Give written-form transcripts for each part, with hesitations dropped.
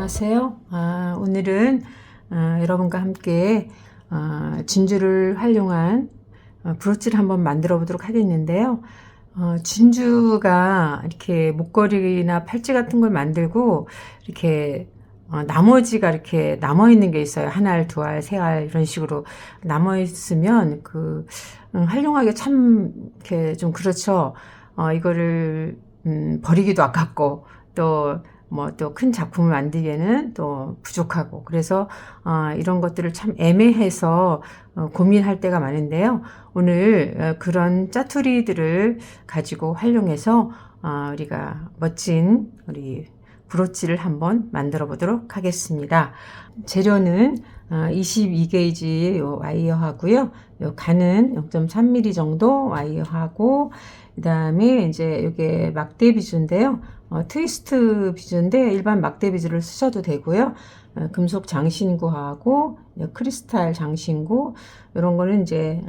안녕하세요. 오늘은 여러분과 함께 진주를 활용한 브로치를 한번 만들어 보도록 하겠는데요. 진주가 이렇게 목걸이나 팔찌 같은 걸 만들고 이렇게 나머지가 이렇게 남아 있는 게 있어요. 한 알, 두 알, 세 알 이런 식으로 남아 있으면 활용하기 참 이렇게 좀 그렇죠. 이거를 버리기도 아깝고 또 큰 작품을 만들기에는 또 부족하고, 그래서 이런 것들을 참 애매해서 고민할 때가 많은데요. 오늘 그런 짜투리들을 가지고 활용해서 우리가 멋진 우리 브로치를 한번 만들어 보도록 하겠습니다. 재료는 22게이지 와이어 하고요. 가는 0.3mm 정도 와이어 하고, 그 다음에 이제 이게 막대 비즈인데요. 트위스트 비즈인데 일반 막대 비즈를 쓰셔도 되고요. 금속 장신구하고 크리스탈 장신구, 이런 거는 이제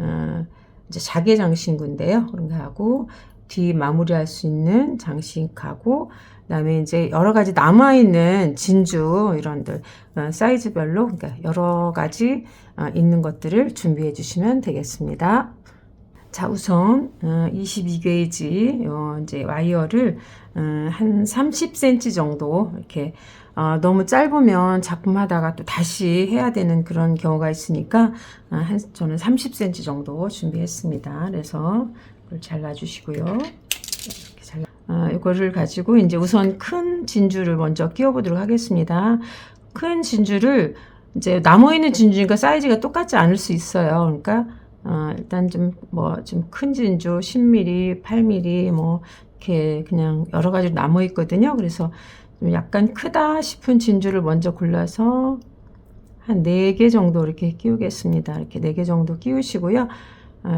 자개 장신구인데요. 그런 거 하고, 뒤 마무리할 수 있는 장식하고, 그다음에 이제 여러 가지 남아 있는 진주 이런들 사이즈별로, 그러니까 여러 가지 있는 것들을 준비해 주시면 되겠습니다. 자, 우선 22게이지 이제 와이어를 한 30cm 정도 이렇게, 너무 짧으면 작품하다가 또 다시 해야 되는 그런 경우가 있으니까 저는 30cm 정도 준비했습니다. 그래서 이걸 잘라주시고요. 이렇게 이거를 가지고 이제 우선 큰 진주를 먼저 끼워 보도록 하겠습니다. 큰 진주를 이제 남아 있는 진주니까 사이즈가 똑같지 않을 수 있어요. 그러니까 일단 좀 큰 진주 10mm, 8mm 이렇게 그냥 여러 가지로 남아 있거든요. 그래서 좀 약간 크다 싶은 진주를 먼저 골라서 한 4개 정도 이렇게 끼우겠습니다. 이렇게 4개 정도 끼우시고요.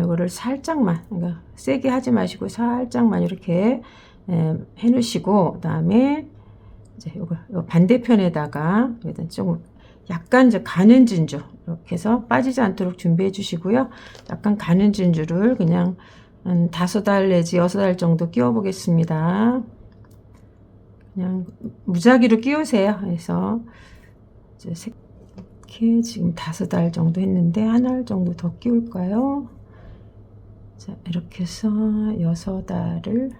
이거를 살짝만, 그러니까 세게 하지 마시고 살짝만 이렇게 해 놓으시고, 그다음에 이제 요 반대편에다가 좀 약간 이제 가는 진주 이렇게 해서 빠지지 않도록 준비해 주시고요. 약간 가는 진주를 그냥 한 5알 내지 6알 정도 끼워 보겠습니다. 그냥 무작위로 끼우세요. 그래서 이제 이렇게 지금 5알 정도 했는데 1알 정도 더 끼울까요? 자, 이렇게 해서 6알을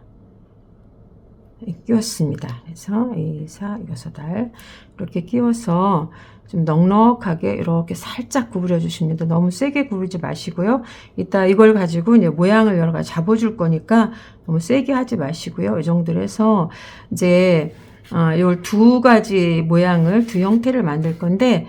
끼웠습니다. 그래서 2, 4, 6알 이렇게 끼워서 좀 넉넉하게 이렇게 살짝 구부려 주십니다. 너무 세게 구부리지 마시고요. 이따 이걸 가지고 이제 모양을 여러 가지 잡아줄 거니까 너무 세게 하지 마시고요. 이 정도로 해서 이제 요 두 가지 모양을, 두 형태를 만들 건데,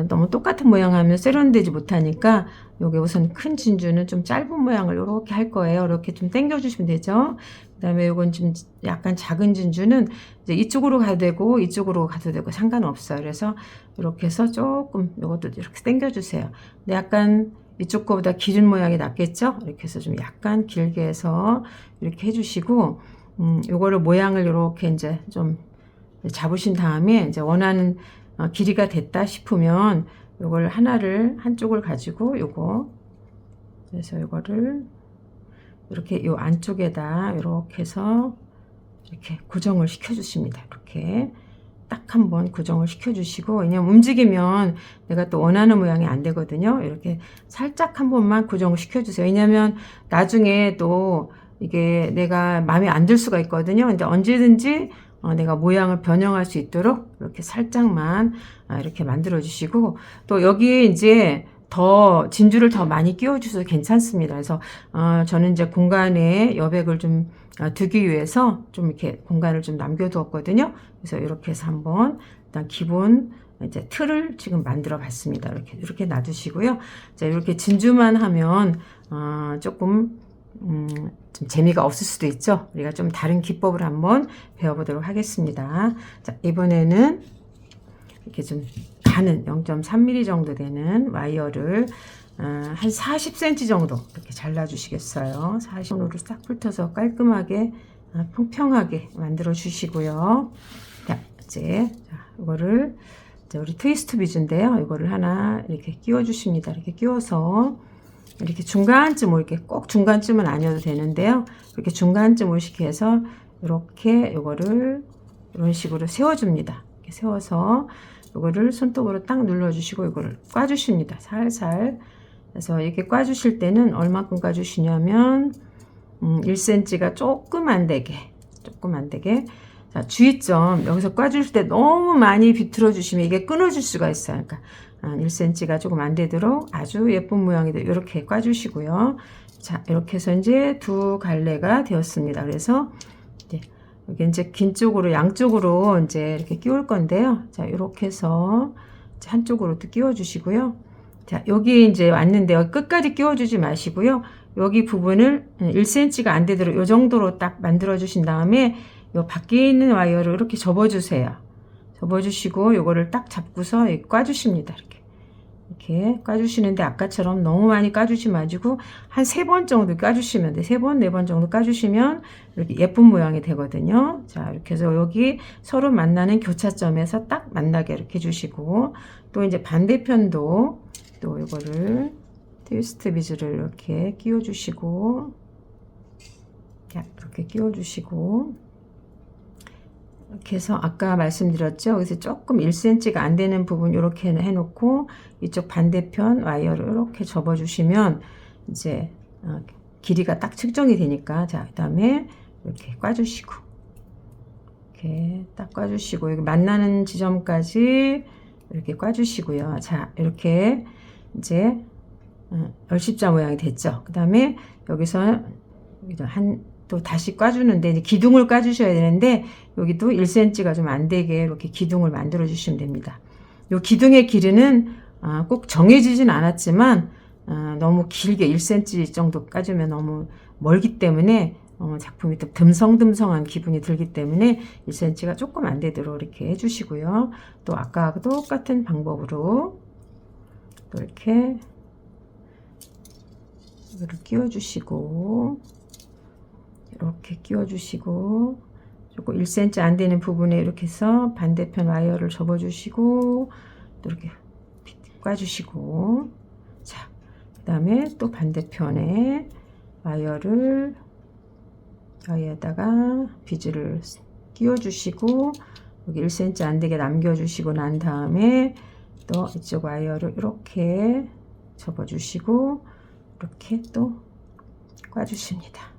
너무 똑같은 모양 하면 세련되지 못하니까 요게 우선 큰 진주는 좀 짧은 모양을 이렇게 할 거예요. 이렇게 좀 당겨 주시면 되죠. 그 다음에 요건 좀 약간 작은 진주는 이제 이쪽으로 가도 되고 이쪽으로 가도 되고 상관없어요. 그래서 이렇게 해서 조금 요것도 이렇게 당겨 주세요. 근데 약간 이쪽 거보다 길은 모양이 낫겠죠? 이렇게 해서 좀 약간 길게 해서 이렇게 해주시고, 요거를 모양을 이렇게 이제 좀 잡으신 다음에 이제 원하는 길이가 됐다 싶으면 요걸 한쪽을 가지고 그래서 요거를 이렇게 요 안쪽에다 이렇게 해서 이렇게 고정을 시켜 주십니다. 이렇게 딱 한번 고정을 시켜 주시고, 왜냐면 움직이면 내가 또 원하는 모양이 안 되거든요. 이렇게 살짝 한 번만 고정을 시켜 주세요. 왜냐면 나중에 또 이게 내가 마음에 안 들 수가 있거든요. 근데 언제든지 내가 모양을 변형할 수 있도록 이렇게 살짝만 이렇게 만들어 주시고, 또 여기에 이제 더 진주를 더 많이 끼워 주셔도 괜찮습니다. 그래서 저는 이제 공간에 여백을 좀 두기 위해서 좀 이렇게 공간을 좀 남겨 두었거든요. 그래서 이렇게 해서 한번 일단 기본 이제 틀을 지금 만들어 봤습니다. 이렇게 놔두시고요. 자, 이렇게 진주만 하면 조금 좀 재미가 없을 수도 있죠. 우리가 좀 다른 기법을 한번 배워보도록 하겠습니다. 자, 이번에는 이렇게 좀 가는 0.3mm 정도 되는 와이어를 한 40cm 정도 이렇게 잘라주시겠어요. 40으로 싹 훑어서 깔끔하게 평평하게 만들어 주시고요. 자, 이제 이거를 우리 트위스트 비즈인데요. 이거를 하나 이렇게 끼워 주십니다. 이렇게 끼워서 이렇게 중간쯤, 이렇게 꼭 중간쯤은 아니어도 되는데요. 이렇게 중간쯤 이렇게 해서 이렇게 요거를 이런 식으로 세워줍니다. 이렇게 세워서 이거를 손톱으로 딱 눌러주시고 이거를 꽈주십니다. 살살. 그래서 이렇게 꽈주실 때는 얼마큼 꽈주시냐면 1cm가 조금 안 되게 자, 주의점 여기서 꽈줄 때 너무 많이 비틀어 주시면 이게 끊어질 수가 있어요. 그러니까 1cm가 조금 안 되도록 아주 예쁜 모양이 돼 이렇게 꽈주시고요. 자, 이렇게 해서 이제 두 갈래가 되었습니다. 그래서 이제 여기 이제 긴 쪽으로 양쪽으로 이제 이렇게 끼울 건데요. 자, 이렇게 해서 한쪽으로 또 끼워 주시고요. 자, 여기 이제 왔는데 여기 끝까지 끼워 주지 마시고요. 여기 부분을 1cm가 안 되도록 이 정도로 딱 만들어 주신 다음에 요 밖에 있는 와이어를 이렇게 접어 주세요. 접어 주시고 요거를 딱 잡고서 꽈 주십니다. 이렇게 꽈 주시는데 아까처럼 너무 많이 꽈 주지 마시고 한 3번 정도 꽈 주시면 돼. 3번, 4번 정도 꽈 주시면 이렇게 예쁜 모양이 되거든요. 자, 이렇게 해서 여기 서로 만나는 교차점에서 딱 만나게 이렇게 해 주시고 또 이제 반대편도 또 이거를 트위스트 비즈를 이렇게 끼워 주시고 이렇게 끼워 주시고 이렇게 해서 아까 말씀드렸죠. 여기서 조금 1cm가 안 되는 부분 이렇게 해놓고 이쪽 반대편 와이어를 이렇게 접어 주시면 이제 길이가 딱 측정이 되니까 자, 그 다음에 이렇게 꽈 주시고 이렇게 딱 꽈 주시고 여기 만나는 지점까지 이렇게 꽈 주시고요. 자, 이렇게 이제 열십자 모양이 됐죠. 그 다음에 여기서 또 다시 꽈주는데 이제 기둥을 꽈주셔야 되는데 여기도 1cm가 좀 안 되게 이렇게 기둥을 만들어 주시면 됩니다. 요 기둥의 길이는 꼭 정해지진 않았지만 너무 길게 1cm 정도 까주면 너무 멀기 때문에 작품이 또 듬성듬성한 기분이 들기 때문에 1cm가 조금 안 되도록 이렇게 해주시고요. 또 아까 똑같은 방법으로 또 이렇게 이거를 끼워주시고 이렇게 끼워주시고 조금 1cm 안 되는 부분에 이렇게 해서 반대편 와이어를 접어주시고 또 이렇게 꽈주시고 자, 그 다음에 또 반대편에 와이어에다가 비즈를 끼워주시고 여기 1cm 안 되게 남겨주시고 난 다음에 또 이쪽 와이어를 이렇게 접어주시고 이렇게 또 꽈주십니다.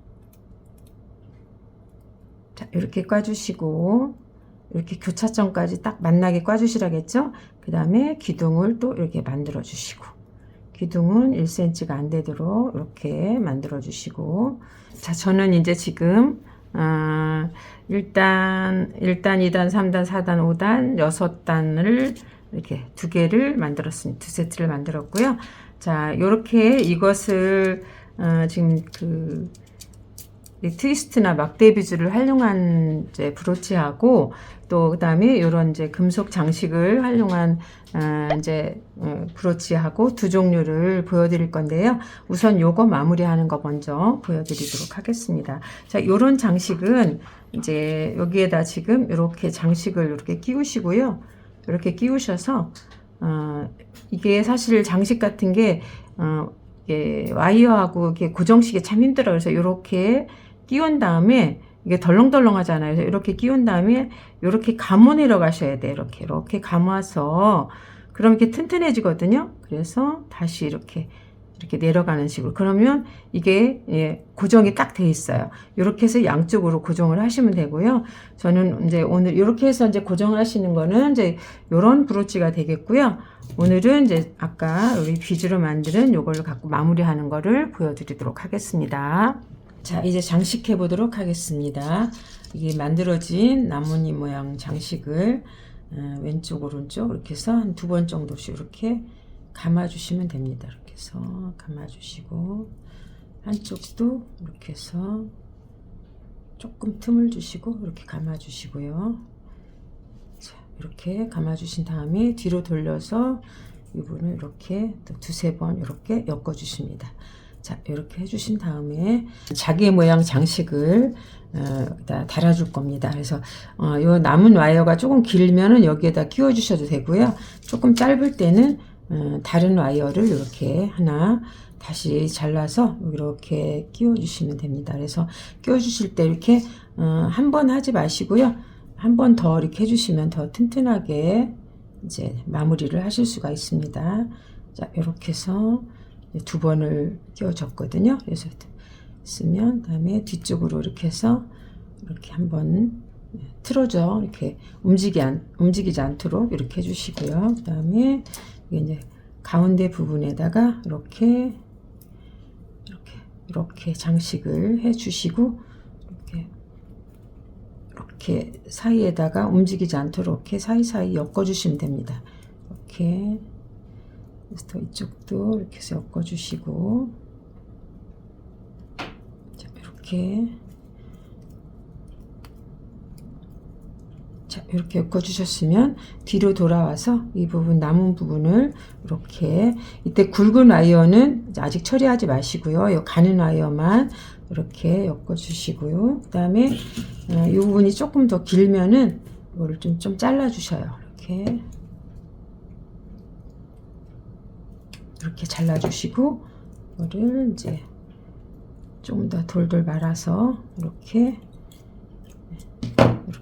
자, 이렇게 꽈주시고 이렇게 교차점까지 딱 만나게 꽈주시라겠죠? 그 다음에 기둥을 또 이렇게 만들어 주시고 기둥은 1cm가 안 되도록 이렇게 만들어 주시고 자, 저는 이제 지금 1단, 2단, 3단, 4단, 5단, 6단을 이렇게 2개를 만들었습니다. 2세트를 만들었고요. 자, 이렇게 이것을 지금 트위스트나 막대 비즈를 활용한 이제 브로치하고 또 그다음에 이런 이제 금속 장식을 활용한 이제 브로치하고 두 종류를 보여드릴 건데요. 우선 요거 마무리하는 거 먼저 보여드리도록 하겠습니다. 자, 요런 장식은 이제 여기에다 지금 이렇게 장식을 이렇게 끼우시고요. 이렇게 끼우셔서 이게 사실 장식 같은 게 이게 와이어하고 이렇게 고정시기 참 힘들어요. 그래서 이렇게 끼운 다음에 이게 덜렁덜렁 하잖아요. 그래서 이렇게 끼운 다음에 이렇게 감아 내려가셔야 돼요. 이렇게 감아서 그럼 이렇게 튼튼해지거든요. 그래서 다시 이렇게 내려가는 식으로. 그러면 이게 고정이 딱 돼 있어요. 이렇게 해서 양쪽으로 고정을 하시면 되고요. 저는 이제 오늘 이렇게 해서 이제 고정을 하시는 거는 이제 이런 브로치가 되겠고요. 오늘은 이제 아까 우리 비즈로 만드는 요걸 갖고 마무리하는 거를 보여드리도록 하겠습니다. 자, 이제 장식해 보도록 하겠습니다. 이게 만들어진 나뭇잎 모양 장식을 왼쪽 오른쪽 이렇게 해서 한 2번 정도씩 이렇게 감아 주시면 됩니다. 이렇게 해서 감아 주시고 한쪽도 이렇게 해서 조금 틈을 주시고 이렇게 감아 주시고요. 자, 이렇게 감아 주신 다음에 뒤로 돌려서 이 부분을 이렇게 또 2-3번 이렇게 엮어 주십니다. 자, 이렇게 해주신 다음에 자기 모양 장식을 달아줄 겁니다. 그래서 요 남은 와이어가 조금 길면은 여기에다 끼워 주셔도 되고요. 조금 짧을 때는 다른 와이어를 이렇게 하나 다시 잘라서 이렇게 끼워 주시면 됩니다. 그래서 끼워 주실 때 이렇게 한 번 하지 마시고요. 한 번 더 이렇게 해주시면 더 튼튼하게 이제 마무리를 하실 수가 있습니다. 자, 이렇게 해서 두 번을 끼워줬거든요. 그래서 쓰면 그다음에 뒤쪽으로 이렇게 해서 이렇게 한번 틀어져 이렇게 움직이지 않도록 이렇게 해주시고요. 그다음에 이제 가운데 부분에다가 이렇게 장식을 해주시고 이렇게 사이에다가 움직이지 않도록 이렇게 사이사이 엮어주시면 됩니다. 이렇게 그래서 이쪽도 이렇게 해서 엮어주시고, 자, 이렇게 엮어주셨으면 뒤로 돌아와서 이 부분 남은 부분을 이렇게, 이때 굵은 와이어는 아직 처리하지 마시고요. 이 가는 와이어만 이렇게 엮어주시고요. 그 다음에 이 부분이 조금 더 길면은 이거를 좀 잘라주셔요. 이렇게 잘라주시고, 이거를 이제 좀 더 돌돌 말아서 이렇게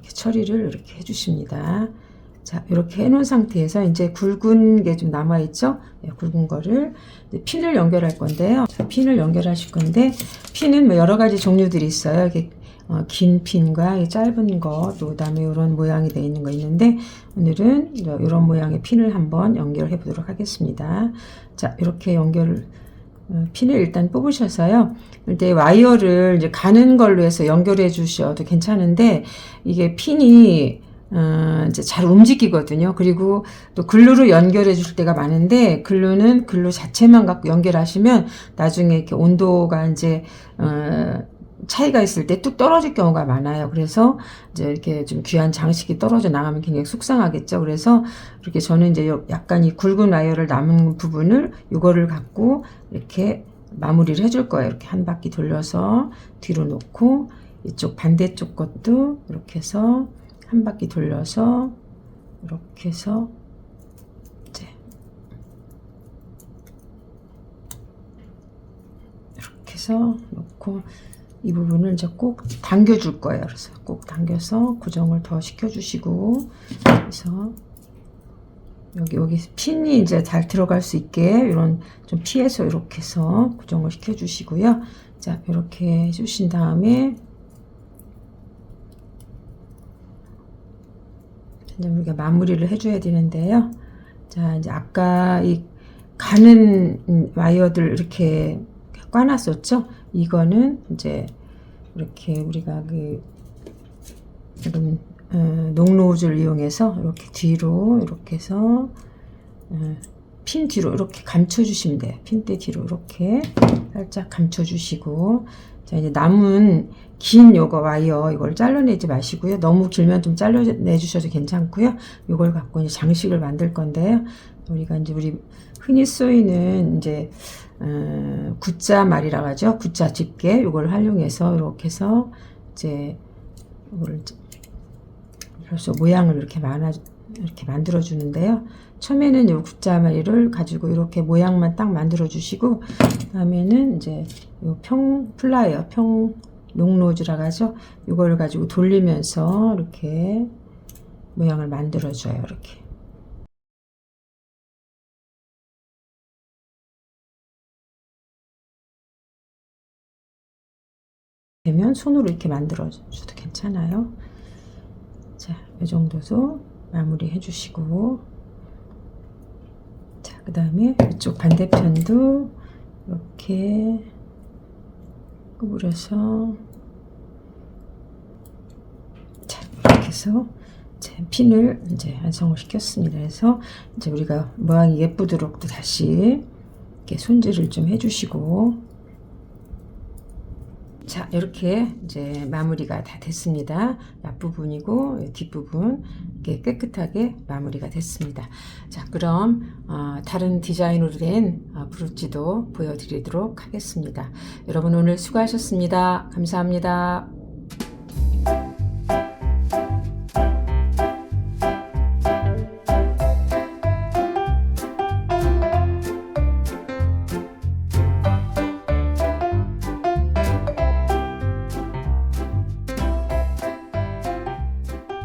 처리를 이렇게 해주십니다. 자, 이렇게 해놓은 상태에서 이제 굵은 게 좀 남아있죠? 네, 굵은 거를 이제 핀을 연결할 건데요. 자, 핀을 연결하실 건데, 핀은 뭐 여러 가지 종류들이 있어요. 이게 긴 핀과 짧은 거, 또 그다음에 이런 모양이 되어 있는 거 있는데, 오늘은 이런 모양의 핀을 한번 연결해 보도록 하겠습니다. 자, 이렇게 핀을 일단 뽑으셔서요. 이제 와이어를 이제 가는 걸로 해서 연결해 주셔도 괜찮은데, 이게 핀이 이제 잘 움직이거든요. 그리고 또 글루로 연결해 줄 때가 많은데, 글루는 글루 자체만 갖고 연결하시면 나중에 이렇게 온도가 이제 차이가 있을 때 뚝 떨어질 경우가 많아요. 그래서 이제 이렇게 좀 귀한 장식이 떨어져 나가면 굉장히 속상하겠죠. 그래서 이렇게 저는 이제 약간 이 굵은 와이어를 남은 부분을 이거를 갖고 이렇게 마무리를 해줄 거예요. 이렇게 한 바퀴 돌려서 뒤로 놓고, 이쪽 반대쪽 것도 이렇게 해서 한 바퀴 돌려서 이렇게 해서 이제 이렇게 해서 놓고, 이 부분을 이제 꼭 당겨줄 거예요. 그래서 꼭 당겨서 고정을 더 시켜주시고, 그래서 여기 핀이 이제 잘 들어갈 수 있게 이런 좀 피해서 이렇게 해서 고정을 시켜주시고요. 자, 이렇게 해주신 다음에 이제 우리가 마무리를 해줘야 되는데요. 자, 이제 아까 이 가는 와이어들 이렇게 꽈놨었죠? 이거는 이제 이렇게 우리가 이런 녹로즈를 이용해서 이렇게 뒤로 이렇게 해서 핀 뒤로 이렇게 감춰주시면 돼요. 핀대 뒤로 이렇게 살짝 감춰주시고, 자, 이제 남은 긴 요거 와이어 이걸 잘라내지 마시고요. 너무 길면 좀 잘라내 주셔도 괜찮고요. 이걸 갖고 이제 장식을 만들 건데요. 우리가 이제 우리 흔히 쓰이는 이제 굿자 말이라고 하죠. 굿자 집게 요걸 활용해서 이렇게 해서 이제 이걸 벌써 모양을 이렇게 만들어 주는데요. 처음에는 요 굿자 마리를 가지고 이렇게 모양만 딱 만들어 주시고, 그다음에는 이제 요 플라이어 녹로즈라고 하죠. 이걸 가지고 돌리면서 이렇게 모양을 만들어 줘요. 이렇게. 되면 손으로 이렇게 만들어 줘도 괜찮아요. 자, 이 정도도 마무리 해주시고, 자, 그 다음에 이쪽 반대편도 이렇게 구부려서, 자, 이렇게 해서 핀을 이제 완성을 시켰습니다. 그래서 이제 우리가 모양이 예쁘도록 또 다시 이렇게 손질을 좀 해주시고, 자, 이렇게 이제 마무리가 다 됐습니다. 앞부분이고 뒷부분 이렇게 깨끗하게 마무리가 됐습니다. 자, 그럼 다른 디자인으로 된 브로치도 보여드리도록 하겠습니다. 여러분 오늘 수고하셨습니다. 감사합니다.